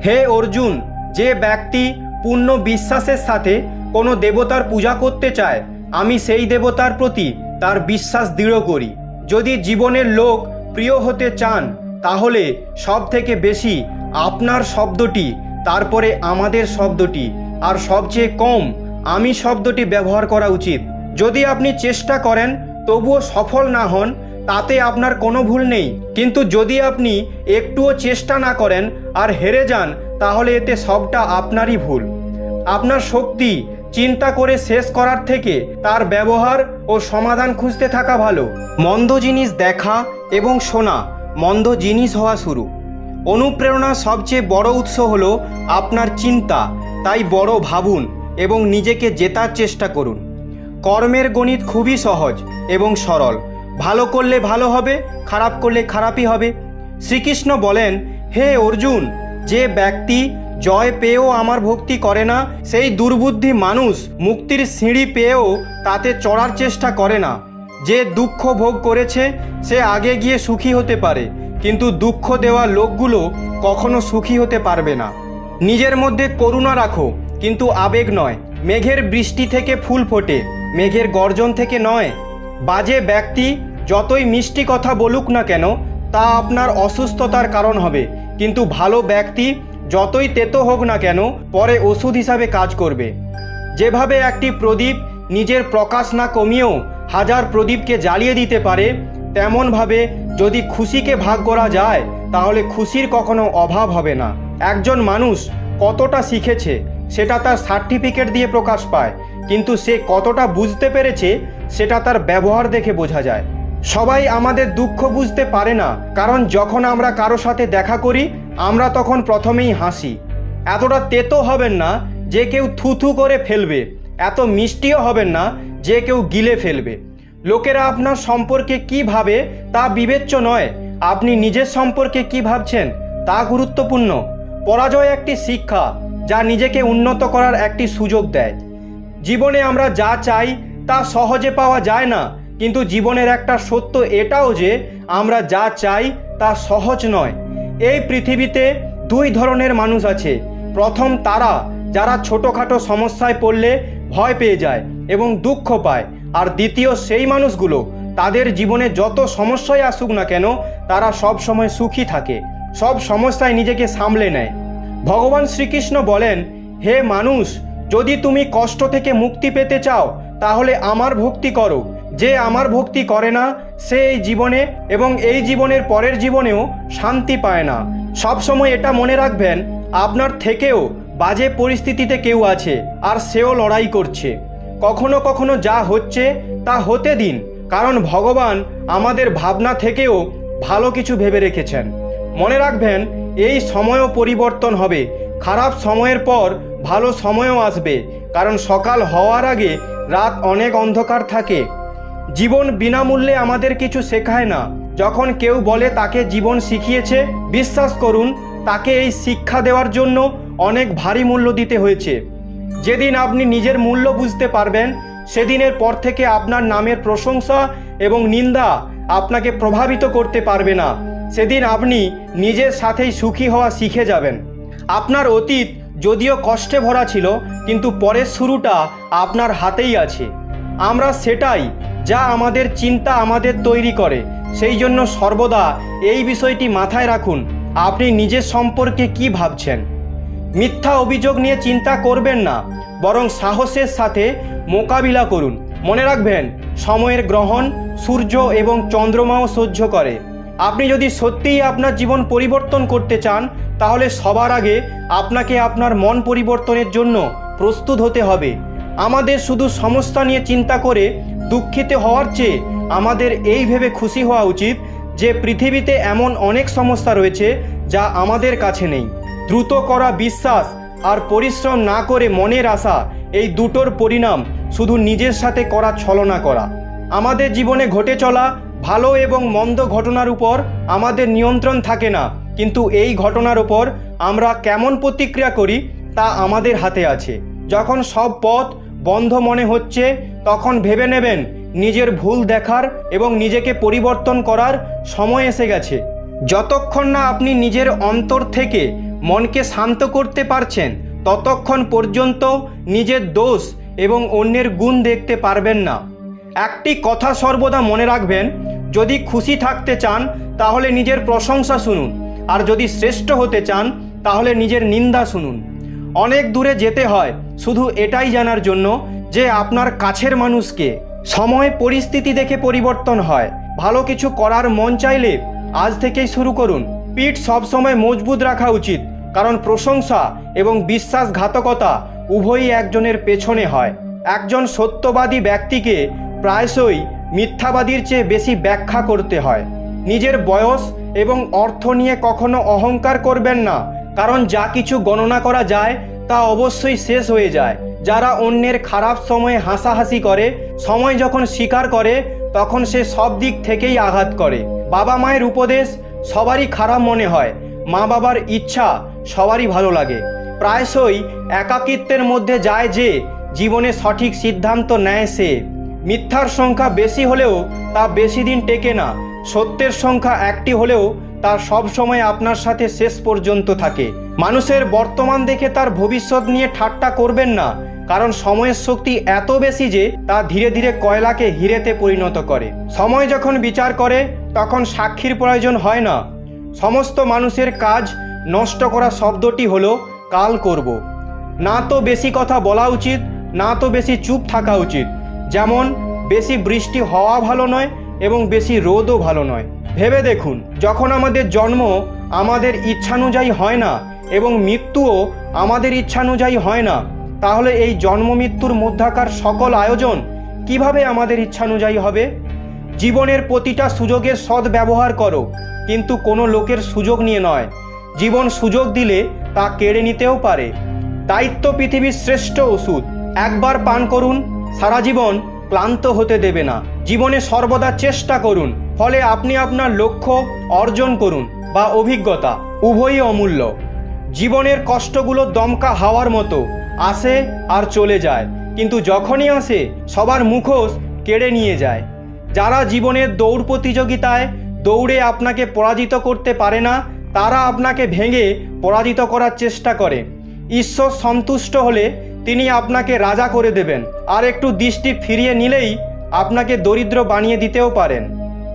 Speaker 1: হে অর্জুন, যে ব্যক্তি পূর্ণ বিশ্বাসের সাথে কোনো দেবতার পূজা করতে চায়, আমি সেই দেবতার প্রতি তার বিশ্বাস দৃঢ় করি। যদি জীবনের লোক প্রিয় হতে চান তাহলে সব থেকে বেশি আপনার শব্দটি, তারপরে আমাদের শব্দটি, আর সবচেয়ে কম আমি শব্দটি ব্যবহার করা উচিত। যদি আপনি চেষ্টা করেন তবুও সফল না হন তাতে আপনার কোনো ভুল নেই, কিন্তু যদি আপনি একটুও চেষ্টা না করেন আর হেরে যান তাহলে এতে সবটা আপনারই ভুল। আপনার শক্তি চিন্তা করে শেষ করার থেকে তার ব্যবহার ও সমাধান খুঁজতে থাকা ভালো। মন্দ জিনিস দেখা এবং শোনা মন্দ জিনিস হওয়া শুরু। অনুপ্রেরণার সবচেয়ে বড় উৎস হলো আপনার চিন্তা, তাই বড় ভাবুন এবং নিজেকে জেতার চেষ্টা করুন। কর্মের গণিত খুবই সহজ এবং সরল। ভালো করলে ভালো হবে, খারাপ করলে খারাপই হবে। শ্রীকৃষ্ণ বলেন, হে অর্জুন, যে ব্যক্তি জয় পেয়েও আমার ভক্তি করে না, সেই দুর্বুদ্ধি মানুষ মুক্তির সিঁড়ি পেয়েও তাতে চড়ার চেষ্টা করে না। যে দুঃখ ভোগ করেছে সে আগে গিয়ে সুখী হতে পারে, কিন্তু দুঃখ দেওয়া লোকগুলো কখনো সুখী হতে পারবে না। নিজের মধ্যে করুণা রাখো, কিন্তু আবেগ নয়। মেঘের বৃষ্টি থেকে ফুল ফোটে, মেঘের গর্জন থেকে নয়। বাজে ব্যক্তি যতই মিষ্টি কথা বলুক না কেন তা আপনার অসুস্থতার কারণ হবে, কিন্তু ভালো ব্যক্তি যতই তেতো হোক না কেন পরে ওষুধ হিসাবে কাজ করবে। যেভাবে একটি প্রদীপ নিজের প্রকাশ না কমিয়েও হাজার প্রদীপকে জ্বালিয়ে দিতে পারে, তেমনভাবে যদি খুশিকে ভাগ করা যায় তাহলে খুশির কখনো অভাব হবে না। একজন মানুষ কতটা শিখেছে সেটা তার সার্টিফিকেট দিয়ে প্রকাশ পায়, কিন্তু সে কতটা বুঝতে পেরেছে সেটা তার ব্যবহার দেখে বোঝা যায়। সবাই আমাদের দুঃখ বুঝতে পারে না, কারণ যখন আমরা কারো সাথে দেখা করি আমরা তখন প্রথমেই হাসি। এতটা তেতো হবেন না যে কেউ থুথু করে ফেলবে, এত মিষ্টিও হবেন না যে কেউ গিলে ফেলবে। লোকেরা আপনার সম্পর্কে কি ভাবে তা বিবেচ্য নয়, আপনি নিজের সম্পর্কে কি ভাবছেন তা গুরুত্বপূর্ণ। পরাজয় একটি শিক্ষা যা নিজেকে উন্নত করার একটি সুযোগ দেয়। জীবনে আমরা যা চাই তা সহজে পাওয়া যায় না, কিন্তু জীবনের একটা সত্য এটাও যে আমরা যা চাই তা সহজ নয়। এই পৃথিবীতে দুই ধরনের মানুষ আছে। প্রথম তারা যারা ছোটোখাটো সমস্যায় পড়লে ভয় পেয়ে যায় এবং দুঃখ পায়, আর দ্বিতীয় সেই মানুষগুলো তাদের জীবনে যত সমস্যাই আসুক না কেন তারা সব সময় সুখী থাকে, সব সমস্যায় নিজেকে সামলে নেয়। ভগবান শ্রীকৃষ্ণ বলেন, হে মানুষ, যদি তুমি কষ্ট থেকে মুক্তি পেতে চাও তাহলে আমার ভক্তি করো। যে আমার ভক্তি করে না সে এই জীবনে এবং এই জীবনের পরের জীবনেও শান্তি পায় না। সবসময় এটা মনে রাখবেন, আপনার থেকেও বাজে পরিস্থিতিতে কেউ আছে আর সেও লড়াই করছে। কখনো কখনো যা হচ্ছে তা হতে দিন, কারণ ভগবান আমাদের ভাবনা থেকেও ভালো কিছু ভেবে রেখেছেন। মনে রাখবেন, এই সময়ও পরিবর্তন হবে, খারাপ সময়ের পর ভালো সময়ও আসবে, কারণ সকাল হওয়ার আগে রাত অনেক অন্ধকার থাকে। জীবন বিনামূল্যে আমাদের কিছু শেখায় না। যখন কেউ বলে তাকে জীবন শিখিয়েছে, বিশ্বাস করুন তাকে এই শিক্ষা দেওয়ার জন্য অনেক ভারী মূল্য দিতে হয়েছে। যেদিন আপনি নিজের মূল্য বুঝতে পারবেন, সেদিনের পর থেকে আপনার নামের প্রশংসা এবং নিন্দা আপনাকে প্রভাবিত করতে পারবে না। সেদিন আপনি নিজের সাথেই সুখী হওয়া শিখে যাবেন। আপনার অতীত যদিও কষ্টে ভরা ছিল, কিন্তু পরের শুরুটা আপনার হাতেই আছে। আমরা সেটাই যা আমাদের চিন্তা আমাদের তৈরি করে। সেই জন্য সর্বদা এই বিষয়টি মাথায় রাখুন, আপনি নিজের সম্পর্কে কি ভাবছেন। মিথ্যা অভিযোগ নিয়ে চিন্তা করবেন না, বরং সাহসের সাথে মোকাবিলা করুন। মনে রাখবেন, সময়ের গ্রহণ সূর্য এবং চন্দ্রমাও সহ্য করে। আপনি যদি সত্যিই আপনার জীবন পরিবর্তন করতে চান, তাহলে সবার আগে আপনাকে আপনার মন পরিবর্তনের জন্য প্রস্তুত হতে হবে। আমাদের শুধু সমস্যা নিয়ে চিন্তা করে দুঃখিত হওয়ার চেয়ে আমাদের এই ভেবে খুশি হওয়া উচিত যে পৃথিবীতে এমন অনেক সমস্যা রয়েছে যা আমাদের কাছে নেই। দ্রুত করা বিশ্বাস আর পরিশ্রম না করে মনের আশা, এই দুটোর পরিণাম শুধু নিজের সাথে করা ছলনা করা। আমাদের জীবনে ঘটে চলা ভালো এবং মন্দ ঘটনার উপর আমাদের নিয়ন্ত্রণ থাকে না, কিন্তু এই ঘটনার উপর আমরা কেমন প্রতিক্রিয়া করি তা আমাদের হাতে আছে। যখন সব পথ বন্ধ মনে হচ্ছে, তখন ভেবে নেবেন নিজের ভুল দেখার এবং নিজেকে পরিবর্তন করার সময় এসে গেছে। যতক্ষণ না আপনি নিজের অন্তর থেকে মনকে শান্ত করতে পারছেন, ততক্ষণ পর্যন্ত নিজের দোষ এবং অন্যের গুণ দেখতে পারবেন না। একটি কথা সর্বদা মনে রাখবেন, যদি খুশি থাকতে চান তাহলে নিজের প্রশংসা শুনুন, আর যদি শ্রেষ্ঠ হতে চান তাহলে নিজের নিন্দা শুনুন। অনেক দূরে যেতে হয় শুধু এটাই জানার জন্য যে আপনার কাছের মানুষকে। সময় পরিস্থিতি দেখে পরিবর্তন হয়। ভালো কিছু করার মন চাইলে আজ থেকেই শুরু করুন। পিঠ সবসময় মজবুত রাখা উচিত, কারণ প্রশংসা এবং বিশ্বাসঘাতকতা উভয়ই একজনের পেছনে হয়। একজন সত্যবাদী ব্যক্তিকে প্রায়শই মিথ্যাবাদীর চেয়ে বেশি ব্যাখ্যা করতে হয়। নিজের বয়স এবং অর্থ নিয়ে কখনো অহংকার করবেন না, কারণ যা কিছু গণনা করা যায় তা অবশ্যই শেষ হয়ে যায়। যারা অন্যের খারাপ সময়ে হাসাহাসি করে, সময় যখন স্বীকার করে তখন সে সব দিক থেকেই আঘাত করে। বাবা মায়ের উপদেশ সবারই খারাপ মনে হয়, মা বাবার ইচ্ছা সবারই ভালো লাগে। প্রায়শই একাকিত্বের মধ্যে যায় যে জীবনে সঠিক সিদ্ধান্ত নেয় সে। মিথ্যার সংখ্যা বেশি হলেও তা বেশি দিন টেকে না। সত্যের সংখ্যা একটি হলেও তা সব সময় আপনার সাথে শেষ পর্যন্ত থাকে। মানুষের বর্তমান দেখে তার ভবিষ্যৎ নিয়ে ঠাট্টা করবেন না, কারণ সময়ের শক্তি এত বেশি যে তা ধীরে ধীরে কয়লাকে হিরেতে পরিণত করে। সময় যখন বিচার করে তখন সাক্ষীর প্রয়োজন হয় না। সমস্ত মানুষের কাজ নষ্ট করা শব্দটি হলো কাল করব। না তো বেশি কথা বলা উচিত, না তো বেশি চুপ থাকা উচিত। যেমন বেশি বৃষ্টি হওয়া ভালো নয় এবং বেশি রোদও ভালো নয়। ভেবে দেখুন, যখন আমাদের জন্ম আমাদের ইচ্ছানুযায়ী হয় না এবং মৃত্যুও আমাদের ইচ্ছানুযায়ী হয় না, তাহলে এই জন্ম মৃত্যুর মধ্যাকার সকল আয়োজন কিভাবে আমাদের ইচ্ছানুযায়ী হবে? জীবনের প্রতিটা সুযোগের সদ্ব্যবহার করো, কিন্তু কোনো লোকের সুযোগ নিয়ে নয়। জীবন সুযোগ দিলে তা কেড়ে নিতেও পারে। দায়িত্ব পৃথিবীর শ্রেষ্ঠ ওষুধ। একবার পান করুন, সারা জীবন ক্লান্ত হতে দেবে না। জীবনে সর্বদা চেষ্টা করুন, ফলে আপনি আপনার লক্ষ্য অর্জন করুন বা অভিজ্ঞতা, উভয়ই অমূল্য। জীবনের কষ্টগুলো দমকা হাওয়ার মতো আসে আর চলে যায়, কিন্তু যখনই আসে সবার মুখোশ কেড়ে নিয়ে যায়। যারা জীবনের দৌড় প্রতিযোগিতায় দৌড়ে আপনাকে পরাজিত করতে পারে না, তারা আপনাকে ভেঙে পরাজিত করার চেষ্টা করে। ঈশ্বর সন্তুষ্ট হলে তিনি আপনাকে রাজা করে দেবেন, আর একটু দৃষ্টি ফিরিয়ে নিলেই আপনাকে দরিদ্র বানিয়ে দিতেও পারেন।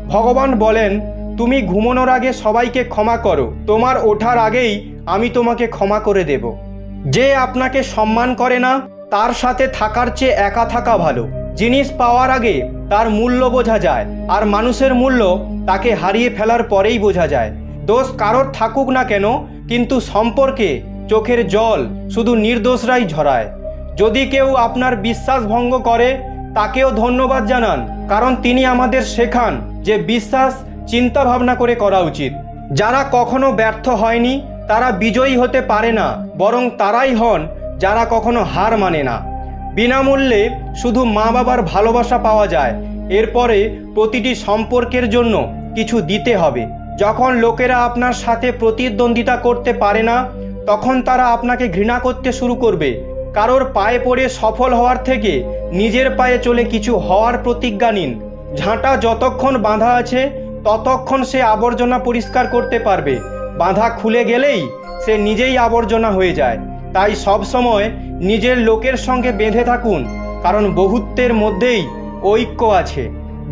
Speaker 1: ভগবান বলেন, তুমি ঘুমানোর আগে সবাইকে ক্ষমা করো, তোমার ওঠার আগেই আমি তোমাকে ক্ষমা করে দেব। যে আপনাকে সম্মান করে না তার সাথে থাকার চেয়ে একা থাকা ভালো। জিনিস পাওয়ার আগে তার মূল্য বোঝা যায়, আর মানুষের মূল্য তাকে হারিয়ে ফেলার পরেই বোঝা যায়। দোষ কারোর থাকুক না কেন, কিন্তু সম্পর্কে চোখের জল শুধু নির্দোষরাই ঝরায়। যদি কেউ আপনার বিশ্বাস ভঙ্গ করে তাকেও ধন্যবাদ জানান, কারণ তিনি আমাদের শেখান যে বিশ্বাস চিন্তা ভাবনা করে করা উচিত। যারা কখনো ব্যর্থ হয়নি তারা বিজয়ী হতে পারে না, বরং তারাই হন যারা কখনো হার মানে না। বিনামূল্যে শুধু মা বাবার ভালোবাসা পাওয়া যায়, এরপরে প্রতিটি সম্পর্কের জন্য কিছু দিতে হবে। যখন লোকেরা আপনার সাথে প্রতিদ্বন্দ্বিতা করতে পারে না, তখন তারা আপনাকে ঘৃণা করতে শুরু করবে। কারোর পায়ে পড়ে সফল হওয়ার থেকে নিজের পায়ে চলে কিছু হওয়ার প্রতিজ্ঞা নিন। ঝাঁটা যতক্ষণ বাঁধা আছে ততক্ষণ সে আবর্জনা পরিষ্কার করতে পারবে, বাঁধা খুলে গেলেই সে নিজেই আবর্জনা হয়ে যায়। তাই সবসময় নিজের লোকের সঙ্গে বেঁধে থাকুন, কারণ বহুত্বের মধ্যেই ঐক্য আছে।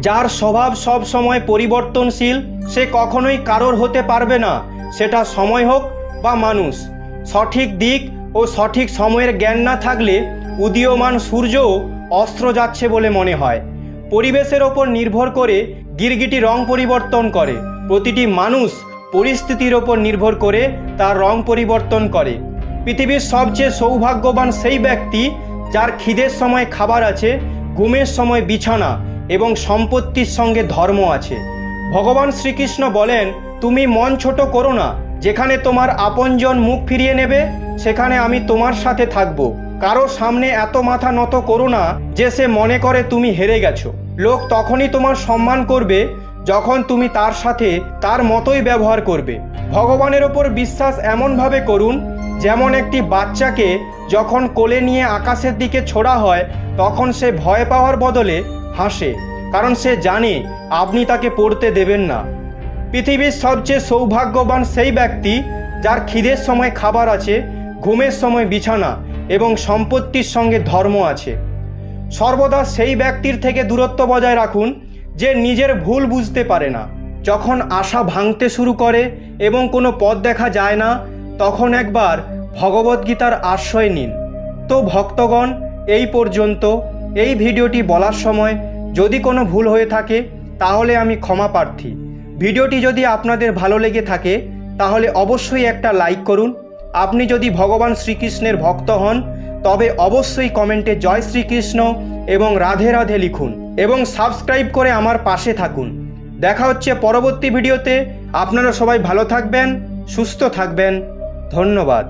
Speaker 1: যার স্বভাব সব সময় পরিবর্তনশীল সে কখনোই কারোর হতে পারবে না, সেটা সময় হোক বা মানুষ। সঠিক দিক ও সঠিক সময়ের জ্ঞান না থাকলে উদীয়মান সূর্যও অস্ত্র যাচ্ছে বলে মনে হয়। পরিবেশের ওপর নির্ভর করে গিরগিটি রং পরিবর্তন করে। প্রতিটি মানুষ পরিস্থিতির ওপর নির্ভর করে তার রং পরিবর্তন করে। পৃথিবীর সবচেয়ে সৌভাগ্যবান সেই ব্যক্তি যার খিদের সময় খাবার আছে, ঘুমের সময় বিছানা এবং সম্পত্তির সঙ্গে ধর্ম আছে। ভগবান শ্রীকৃষ্ণ বলেন, তুমি মন ছোট করো না, যেখানে তোমার আপনজন মুখ ফিরিয়ে নেবে সেখানে আমি তোমার সাথে থাকবো। কারো সামনে এত মাথা নত করো না যে সে মনে করে তুমি হেরে গেছো। লোক তখনই তোমার সম্মান করবে যখন তুমি তার সাথে তার মতোই ব্যবহার করবে। ভগবানের ওপর বিশ্বাস এমনভাবে করুন যেমন একটি বাচ্চাকে যখন কোলে নিয়ে আকাশের দিকে ছোড়া হয় তখন সে ভয় পাওয়ার বদলে হাসে, কারণ সে জানে আপনি তাকে পড়তে দেবেন না। পৃথিবীর সবচেয়ে সৌভাগ্যবান সেই ব্যক্তি যার খিদের সময় খাবার আছে, ঘুমের সময় বিছানা এবং সম্পত্তির সঙ্গে ধর্ম আছে। সর্বদা সেই ব্যক্তির থেকে দূরত্ব বজায় রাখুন যে নিজের ভুল বুঝতে পারে না। যখন আশা ভাঙতে শুরু করে এবং কোনো পথ দেখা যায় না, তখন একবার ভগবদ্গীতার আশ্রয় নিন। তো ভক্তগণ, এই পর্যন্ত। এই ভিডিওটি বলার সময় যদি কোনো ভুল হয়ে থাকে তাহলে আমি ক্ষমা প্রার্থী। ভিডিওটি যদি আপনাদের ভালো লেগে থাকে তাহলে অবশ্যই একটা লাইক করুন। আপনি যদি ভগবান শ্রীকৃষ্ণের ভক্ত হন তবে অবশ্যই কমেন্টে জয় শ্রীকৃষ্ণ এবং রাধে রাধে লিখুন এবং সাবস্ক্রাইব করে আমার পাশে থাকুন। দেখা হচ্ছে পরবর্তী ভিডিওতে। আপনারা সবাই ভালো থাকবেন, সুস্থ থাকবেন। ধন্যবাদ।